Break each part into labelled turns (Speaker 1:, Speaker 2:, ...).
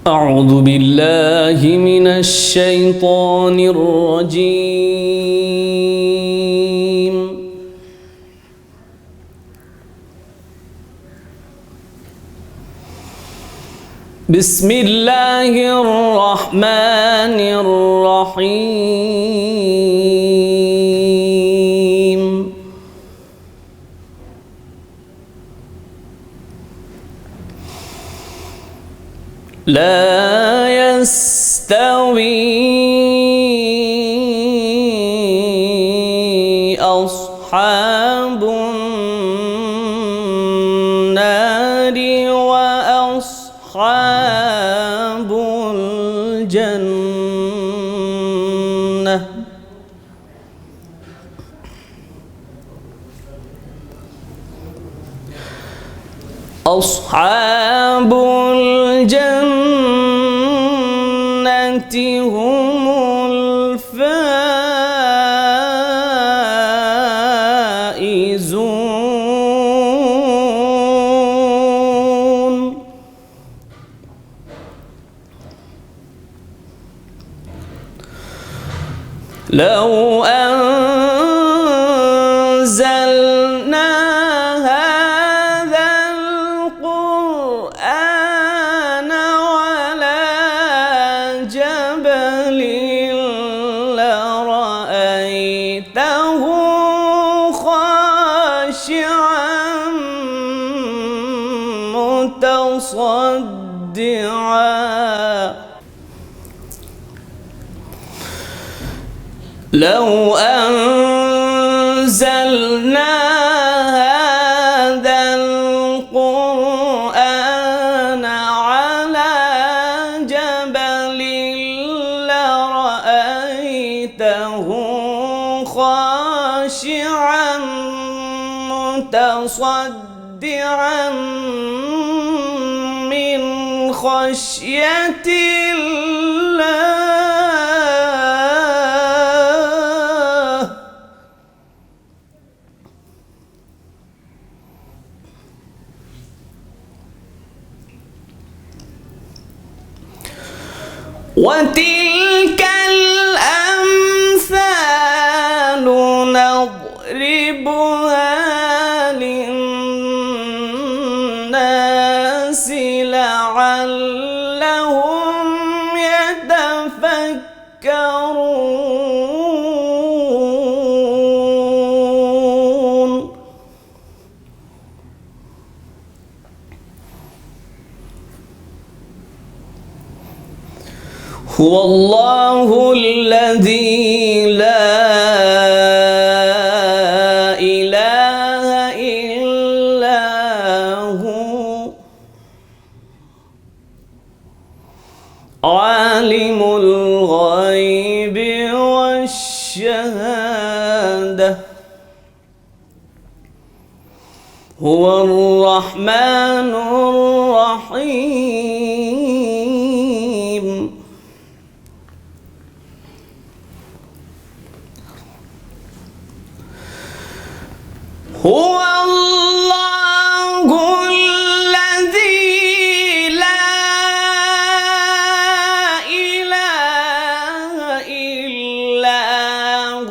Speaker 1: أعوذ بالله من الشيطان الرجيم. بسم الله الرحمن الرحيم. لا يستوي أصحاب النار وأصحاب الجنة. أصحاب الجنة هم الفائزون. لو أنزلنا هذا القرآن على جبل لرأيته خاشعا متصدعا. لو أنزلنا هذا القرآن على جبل لرأيته خاشعا متصدعا من خشية الله. وتلك الأمثال نضربها للناس لعلهم يتفكرون. هو الله الذي لا إله إلا هو عالم الغيب والشهادة. هو الرحمن الرحيم. هو الله الذي لا إله إلا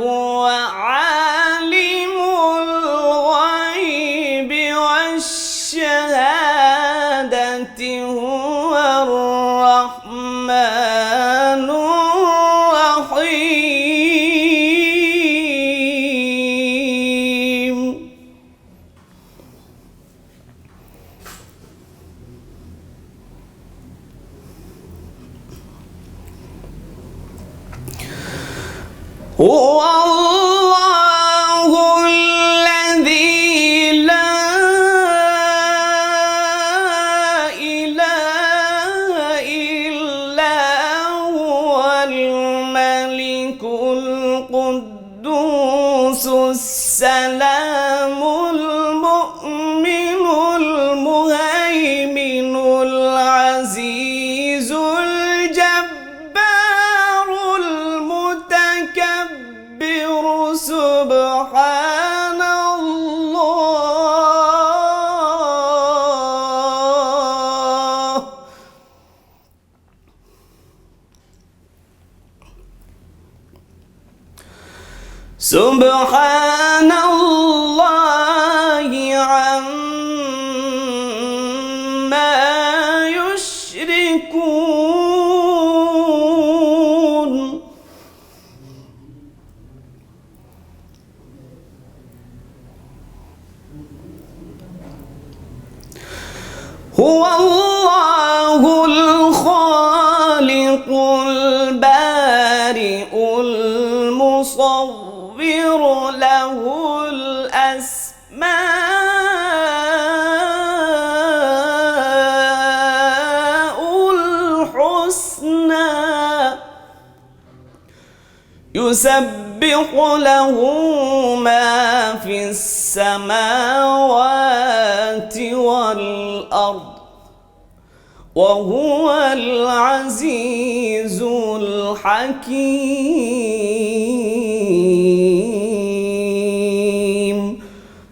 Speaker 1: هو عالم الغيب والشهادة. هو الرحمن الرحيم. هو الله الذي لا إله إلا هو الملك القدوس السلام المؤمن المهيمن العزيز الجبار المتكبر سبحان الله. سبحان الله عما يشركون. هو الله الخالق البارئ المصور، له الأسماء الحسنى، يسبح له ما في السماوات والأرض، وهو العزيز الحكيم.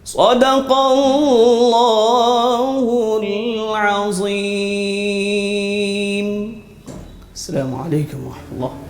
Speaker 1: صدق الله العظيم. السلام عليكم ورحمة الله.